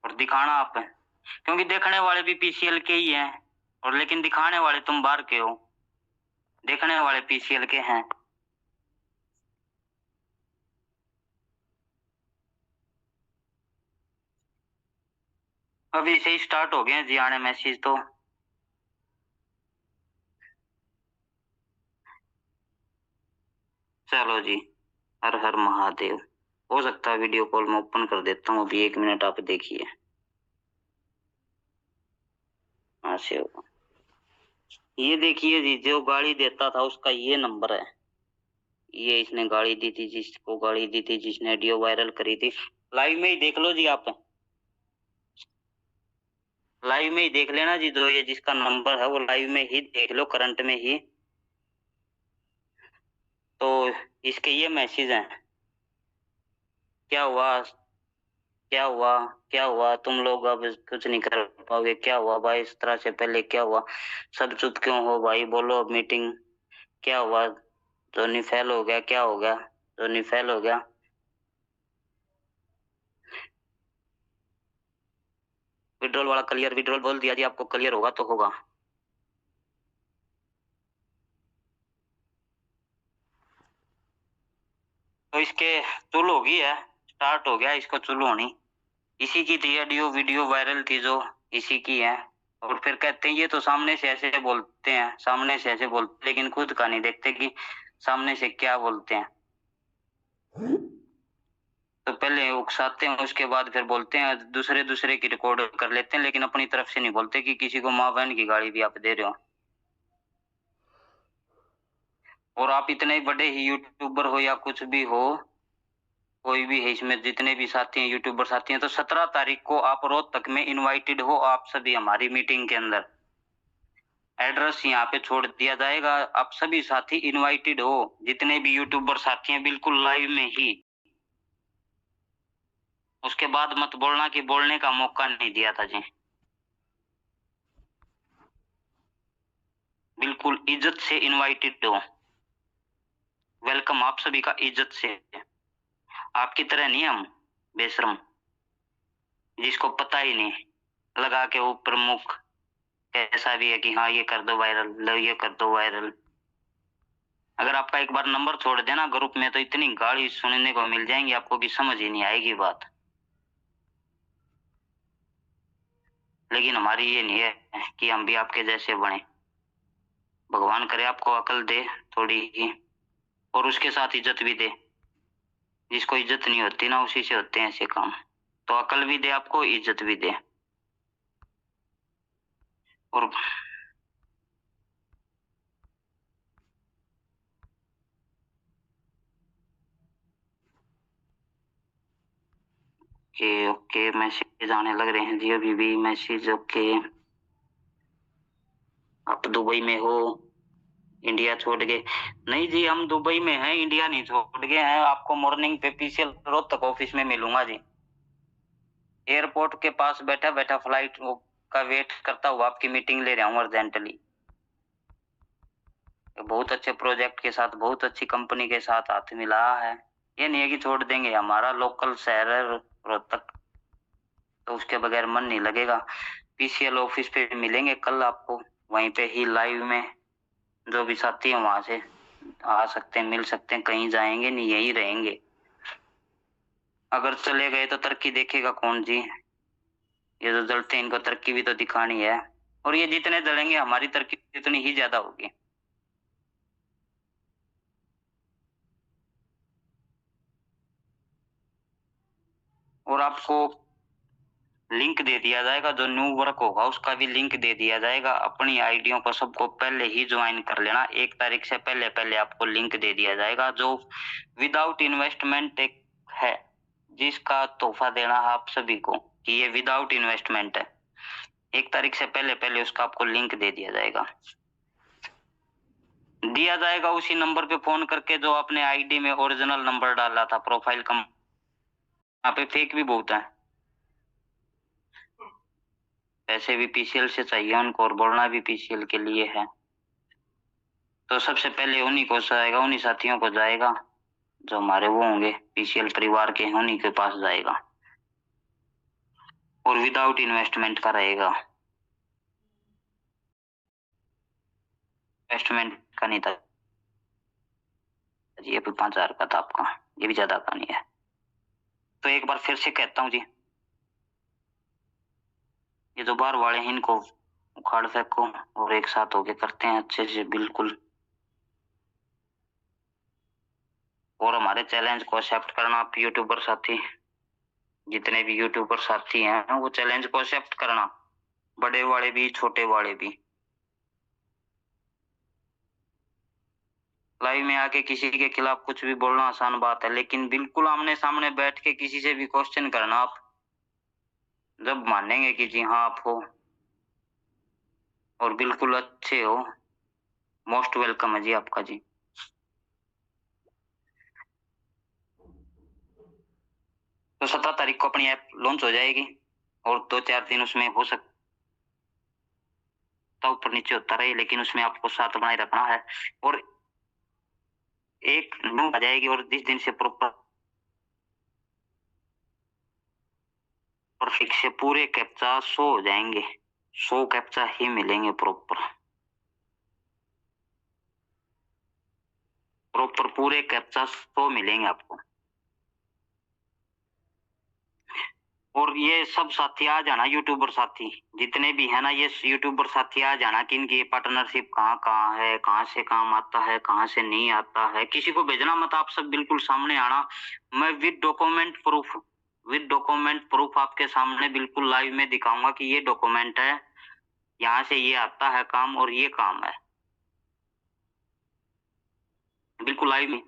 और दिखाना आप। क्योंकि देखने वाले भी पीसीएल के ही हैं, और लेकिन दिखाने वाले तुम बाहर के हो, देखने वाले पीसीएल के हैं। अभी से ही स्टार्ट हो गए हैं जी आने मैसेज तो। चलो जी, हर हर महादेव। हो सकता है वीडियो कॉल में ओपन कर देता हूँ अभी, 1 मिनट आप देखिए। हाँ से होगा, ये देखिए जी, जो गाड़ी देता था उसका ये नंबर है। ये इसने गाड़ी दी थी, जिसको गाड़ी दी थी, जिसने ऑडियो वायरल करी थी। लाइव में ही देख लो जी आप, लाइव में ही देख लेना जी, जो ये जिसका नंबर है वो लाइव में ही देख लो, करंट में ही। तो इसके ये मैसेज हैं। क्या हुआ, क्या हुआ? क्या हुआ? तुम लोग अब कुछ नहीं कर पाओगे? क्या हुआ भाई? इस तरह से पहले क्या हुआ? सब चुप क्यों हो भाई? बोलो अब मीटिंग क्या हुआ? धोनी फेल हो गया? क्या हो गया? धोनी फेल हो गया? विड्रॉल वाला क्लियर विड्रॉल बोल दिया जी, आपको क्लियर होगा तो होगा। तो इसके चुल होगी है, स्टार्ट हो गया इसको चुल होनी। इसी की थी ऑडियो वीडियो वायरल थी जो, इसी की है। और फिर कहते हैं ये तो सामने से ऐसे बोलते हैं, सामने से ऐसे बोलते, लेकिन खुद का नहीं देखते कि सामने से क्या बोलते हैं। तो पहले उकसाते हैं, उसके बाद फिर बोलते हैं, दूसरे दूसरे की रिकॉर्ड कर लेते हैं, लेकिन अपनी तरफ से नहीं बोलते कि किसी को माँ बहन की गाली भी आप दे रहे हो। और आप इतने बड़े ही यूट्यूबर हो या कुछ भी हो, कोई भी है इसमें, जितने भी साथी हैं यूट्यूबर साथी हैं, तो 17 तारीख को आप रोहतक में इनवाइटेड हो, आप सभी हमारी मीटिंग के अंदर। एड्रेस यहाँ पे छोड़ दिया जाएगा, आप सभी साथी इनवाइटेड हो, जितने भी यूट्यूबर साथी हैं, बिल्कुल लाइव में ही। उसके बाद मत बोलना कि बोलने का मौका नहीं दिया था जी। बिल्कुल इज्जत से इनवाइटेड हो, वेलकम आप सभी का इज्जत से। आपकी तरह नहीं हम बेशरम, जिसको पता ही नहीं, लगा के ऊपर मुख ऐसा भी है कि हाँ ये कर दो वायरल, लो ये कर दो वायरल। अगर आपका एक बार नंबर छोड़ देना ग्रुप में तो इतनी गाली सुनने को मिल जाएंगी आपको कि समझ ही नहीं आएगी बात। लेकिन हमारी ये नहीं है कि हम भी आपके जैसे बने। भगवान करे आपको अकल दे थोड़ी ही, और उसके साथ इज्जत भी दे। जिसको इज्जत नहीं होती ना, उसी से होते हैं ऐसे काम। तो अकल भी दे आपको, इज्जत भी दे। और ओके ओके, मैसेज आने लग रहे हैं जी, अभी भी मैसेज। ओके, आप दुबई में हो, इंडिया छोड़ के? नहीं जी, हम दुबई में हैं, इंडिया नहीं छोड़ गए हैं। आपको मॉर्निंग पे पीसीएल रोहतक ऑफिस में मिलूंगा जी। एयरपोर्ट के पास बैठा बैठा फ्लाइट का वेट करता हुआ आपकी मीटिंग ले रहा हूँ अर्जेंटली। बहुत अच्छे प्रोजेक्ट के साथ, बहुत अच्छी कंपनी के साथ हाथ मिला है। ये नहीं है कि छोड़ देंगे, हमारा लोकल शहर है रोहतक, तो उसके बगैर मन नहीं लगेगा। पीसीएल ऑफिस पे मिलेंगे कल आपको, वहीं पे ही लाइव में। जो भी साथी हैं वहां से आ सकते हैं, मिल सकते हैं, कहीं जाएंगे नहीं, यहीं रहेंगे। अगर चले गए तो तरक्की देखेगा कौन जी? ये जो जलते हैं इनको तरक्की भी तो दिखानी है। और ये जितने जलेंगे हमारी तरक्की उतनी ही ज्यादा होगी। और आपको लिंक दे दिया जाएगा, जो न्यू वर्क होगा उसका भी लिंक दे दिया जाएगा। अपनी आईडियों को सबको पहले ही ज्वाइन कर लेना, 1 तारीख से पहले पहले आपको लिंक दे दिया जाएगा, जो विदाउट इन्वेस्टमेंट एक है, जिसका तोहफा देना है आप सभी को कि ये विदाउट इन्वेस्टमेंट है। 1 तारीख से पहले पहले उसका आपको लिंक दे दिया जाएगा। दिया जाएगा उसी नंबर पे फोन करके जो आपने आईडी में ओरिजिनल नंबर डाला था, प्रोफाइल कम। यहाँ पे फेक भी बहुत है। पैसे भी पीसीएल से चाहिए उनको, और बोलना भी पीसीएल के लिए है। तो सबसे पहले उन्हीं को जाएगा, उन्हीं साथियों को जाएगा जो हमारे वो होंगे, पीसीएल परिवार के, उन्हीं के पास जाएगा। और विदाउट इन्वेस्टमेंट का रहेगा, इन्वेस्टमेंट का नहीं था ये भी 5,000 का था आपका, ये भी ज्यादा का नहीं है। तो एक बार फिर से कहता हूँ जी, ये जो बाहर वाले हैं इनको उखाड़ फेंको, और एक साथ होके करते हैं अच्छे से बिल्कुल। और हमारे चैलेंज को एक्सेप्ट करना आप यूट्यूबर साथी, जितने भी यूट्यूबर साथी हैं वो चैलेंज को एक्सेप्ट करना, बड़े वाले भी छोटे वाले भी। लाइव में आके किसी के खिलाफ कुछ भी बोलना आसान बात है, लेकिन बिल्कुल आमने सामने बैठ के किसी से भी क्वेश्चन करना आप, जब मानेंगे कि जी हाँ आप हो और बिल्कुल अच्छे हो, मोस्ट वेलकम है जी आपका जी। तो 17 तारीख को अपनी ऐप लॉन्च हो जाएगी और 2-4 दिन उसमें हो सकता ऊपर नीचे होता रहे, लेकिन उसमें आपको साथ बनाए रखना है और एक आ जाएगी और 20 दिन से प्रॉपर और फिक्स से पूरे कैप्चा 100 हो जाएंगे, 100 कैप्चा ही मिलेंगे प्रॉपर पूरे कैप्चा 100 मिलेंगे आपको। और ये सब साथी आ जाना, यूट्यूबर साथी जितने भी है ना, ये यूट्यूबर साथी आ जाना कि इनकी पार्टनरशिप कहाँ कहाँ है, कहाँ से काम आता है, कहाँ से नहीं आता है, किसी को भेजना मत, आप सब बिल्कुल सामने आना। मैं विद डॉक्यूमेंट प्रूफ आपके सामने बिल्कुल लाइव में दिखाऊंगा कि ये डॉक्यूमेंट है, यहाँ से ये आता है काम और ये काम है, बिल्कुल लाइव में।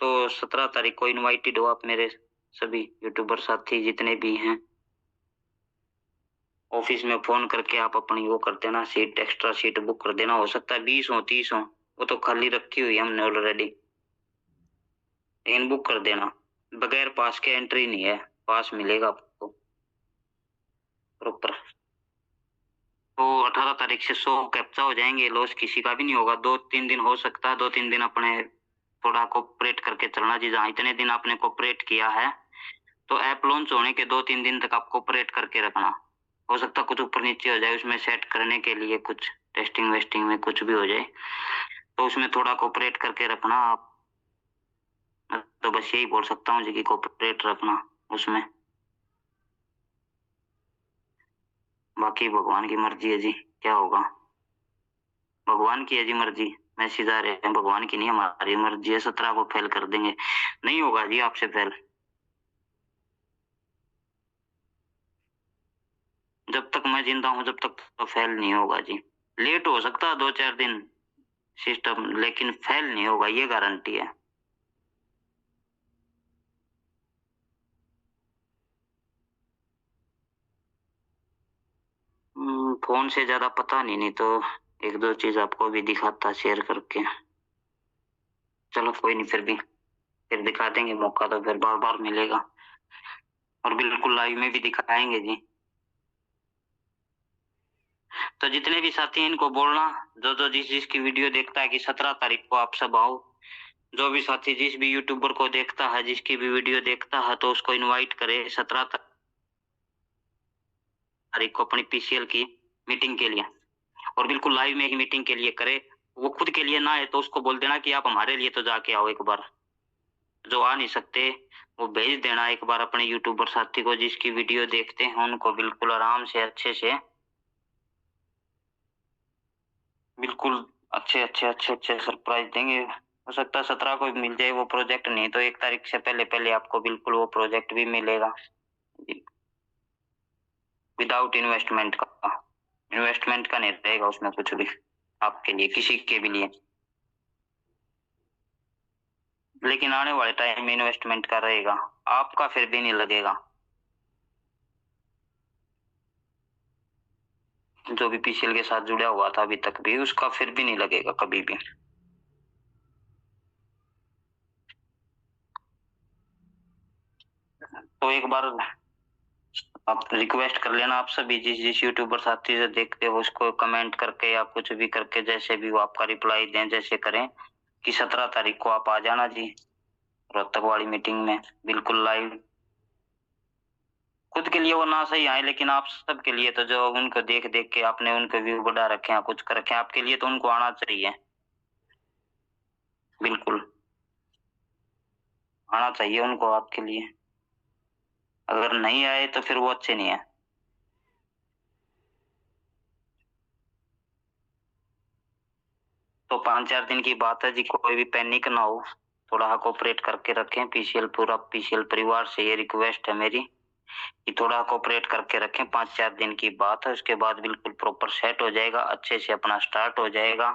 तो 17 तारीख को इनवाइटेड हो आप मेरे सभी यूट्यूबर साथी जितने भी हैं। ऑफिस में फोन करके आप अपनी वो कर देना, सीट एक्स्ट्रा सीट बुक कर देना, हो सकता है 20 हो 30 हो, वो तो खाली रखी हुई है हमने ऑलरेडी, लेकिन बुक कर देना। बगैर पास के एंट्री नहीं है, पास मिलेगा आपको प्रॉपर। तो 18 तारीख से 100 कैप्चा हो जाएंगे, लॉस किसी का भी नहीं होगा। 2-3 दिन हो सकता है, 2-3 दिन अपने थोड़ा कोऑपरेट करके चलना जी। जहाँ इतने दिन आपने कोऑपरेट किया है तो ऐप लॉन्च होने के 2-3 दिन तक आप कोऑपरेट करके रखना। हो सकता है कुछ ऊपर नीचे हो जाए, उसमें सेट करने के लिए कुछ टेस्टिंग वेस्टिंग में कुछ भी हो जाए, तो उसमें थोड़ा कोऑपरेट करके रखना आप। तो बस यही बोल सकता हूँ जी कि कोऑपरेट रखना उसमें, बाकी भगवान की मर्जी है जी, क्या होगा भगवान की है जी मर्जी। मैसेज आ रहे हैं, भगवान की नहीं हमारी मर्जी है। 17 को फेल कर देंगे, नहीं होगा जी आपसे फेल, जब तक मैं जिंदा हूं जब तक तो फेल नहीं होगा जी। लेट हो सकता है 2-4 दिन सिस्टम, लेकिन फेल नहीं होगा, ये गारंटी है। फोन से ज्यादा पता नहीं, नहीं तो एक दो चीज आपको भी दिखाता शेयर करके। चलो कोई नहीं, फिर दिखा देंगे, मौका तो फिर बार बार मिलेगा और बिल्कुल लाइव में भी दिखाएंगे जी। तो जितने भी साथी हैं इनको बोलना, जो जो जिस जिसकी वीडियो देखता है कि 17 तारीख को आप सब आओ। जो भी साथी जिस भी यूट्यूबर को देखता है, जिसकी भी वीडियो देखता है, तो उसको इनवाइट करे 17 तारीख को अपनी पीसीएल की मीटिंग के लिए, और बिल्कुल लाइव में ही मीटिंग के लिए करे। वो खुद के लिए ना है तो उसको बोल देना कि आप हमारे लिए तो जाके आओ एक बार। जो आ नहीं सकते वो भेज देना एक बार अपने यूट्यूबर साथी को, जिसकी वीडियो देखते हैं उनको बिल्कुल आराम से अच्छे से, बिल्कुल अच्छे अच्छे अच्छे अच्छे सरप्राइज देंगे। हो सकता है 17 को मिल जाए वो प्रोजेक्ट, नहीं तो 1 तारीख से पहले पहले आपको बिल्कुल वो प्रोजेक्ट भी मिलेगा विदाउट इन्वेस्टमेंट का नहीं रहेगा उसमें कुछ भी आपके लिए, किसी के भी लिए। लेकिन आने वाले टाइम में इन्वेस्टमेंट का रहेगा, आपका फिर भी नहीं लगेगा। जो भी पीसीएल के साथ जुड़ा हुआ था अभी तक भी, उसका फिर भी नहीं लगेगा कभी भी। तो एक बार आप रिक्वेस्ट कर लेना, आप सभी जिस जिस यूट्यूबर साथी से देखते हो उसको कमेंट करके या कुछ भी करके, जैसे भी वो आपका रिप्लाई दें, जैसे करें कि 17 तारीख को आप आ जाना जी रोहतक वाली मीटिंग में, बिल्कुल लाइव। खुद के लिए वो ना सही आए, लेकिन आप सब के लिए तो, जो उनको देख देख के आपने उनके व्यू बढ़ा रखे हैं, कुछ कर रखे हैं, आपके लिए तो उनको आना चाहिए, बिल्कुल आना चाहिए उनको आपके लिए। अगर नहीं आए तो फिर वो अच्छे नहीं है। तो 5-4 दिन की बात है जी, कोई भी पैनिक ना हो, थोड़ा कोऑपरेट करके रखें। पीसीएल पूरा पीसीएल परिवार से ये रिक्वेस्ट है मेरी कि थोड़ा कोऑपरेट करके रखें। 5-4 दिन की बात है, उसके बाद बिल्कुल प्रॉपर सेट हो जाएगा, अच्छे से अपना स्टार्ट हो जाएगा।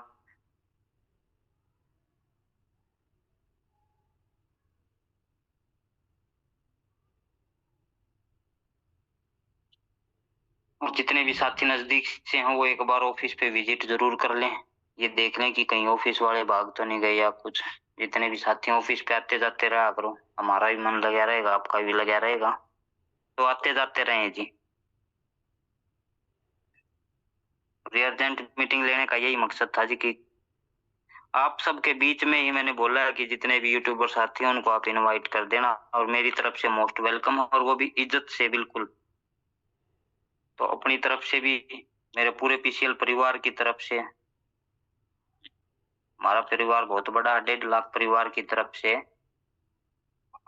और जितने भी साथी नजदीक से हैं वो एक बार ऑफिस पे विजिट जरूर कर लें। ये देख लें कि कहीं ऑफिस वाले भाग तो नहीं गए या कुछ। जितने भी साथी ऑफिस पे आते जाते रहा करो, हमारा भी मन लगा रहेगा, आपका भी लगा रहेगा, तो आते जाते रहे जी। अर्जेंट मीटिंग लेने का यही मकसद था जी कि आप सबके बीच में ही मैंने बोला है कि जितने भी यूट्यूबर साथी हैं उनको आप इनवाइट कर देना, और मेरी तरफ से मोस्ट वेलकम, और वो भी इज्जत से बिल्कुल। तो अपनी तरफ से भी, मेरे पूरे पीसीएल परिवार की तरफ से, हमारा परिवार बहुत बड़ा, 1.5 लाख परिवार की तरफ से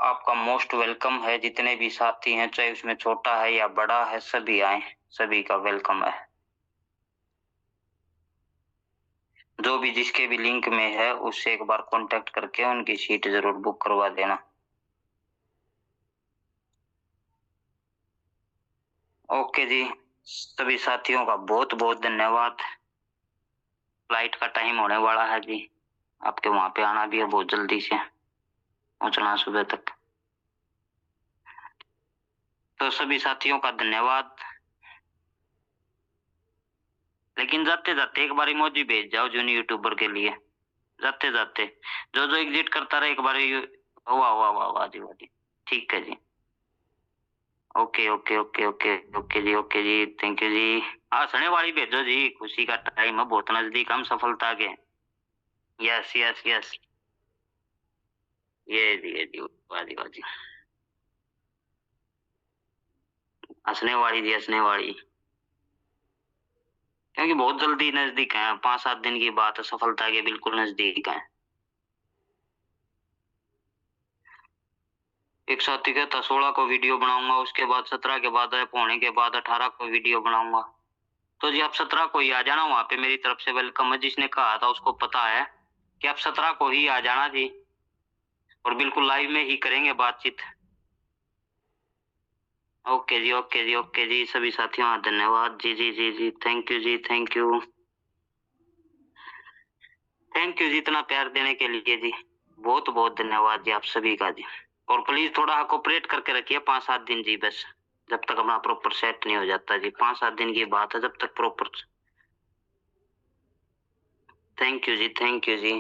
आपका मोस्ट वेलकम है। जितने भी साथी हैं, चाहे उसमें छोटा है या बड़ा है, सभी आए, सभी का वेलकम है। जो भी जिसके भी लिंक में है उससे एक बार कांटेक्ट करके उनकी सीट जरूर बुक करवा देना। ओके जी, सभी साथियों का बहुत बहुत धन्यवाद। फ्लाइट का टाइम होने वाला है जी, आपके वहां पे आना भी है, बहुत जल्दी से पहुंचना सुबह तक। तो सभी साथियों का धन्यवाद। लेकिन जाते जाते एक बार इमोजी भेज जाओ जूनियर यूट्यूबर के लिए, जाते जाते जो जो एग्जिट करता रहे एक बार। वाह वाह वाह वाह जी, वाह जी। ठीक है जी। Okay okay okay okay okay जी, ओके जी, थैंक यू जी। हंसने वाली भेजो जी, खुशी का टाइम है, बहुत नजदीक हम सफलता के। यस यस यस, ये जी, वाह जी वाह जी। हंसने वाली जी, हंसने वाली, क्योंकि बहुत जल्दी नजदीक है, 5-7 दिन की बात है, सफलता के बिल्कुल नजदीक है। एक साथी कहता 16 को वीडियो बनाऊंगा, उसके बाद 17 के बाद पौने के बाद 18 को वीडियो बनाऊंगा। तो जी आप 17 को ही आ जाना, वहां पे मेरी तरफ से वेलकम है। जिसने कहा था उसको पता है कि आप 17 को ही आ जाना जी, और बिल्कुल लाइव में ही करेंगे बातचीत। ओके जी, ओके जी, ओके जी, सभी साथियों का धन्यवाद जी जी जी जी, thank you ji, thank you, thank you जी, इतना प्यार देने के लिए जी, बहुत बहुत धन्यवाद जी आप सभी का जी। और प्लीज थोड़ा कोऑपरेट करके रखिए 5-7 दिन जी, बस जब तक अपना प्रॉपर सेट नहीं हो जाता जी, 5-7 दिन की बात है, जब तक proper. Thank you ji, thank you ji.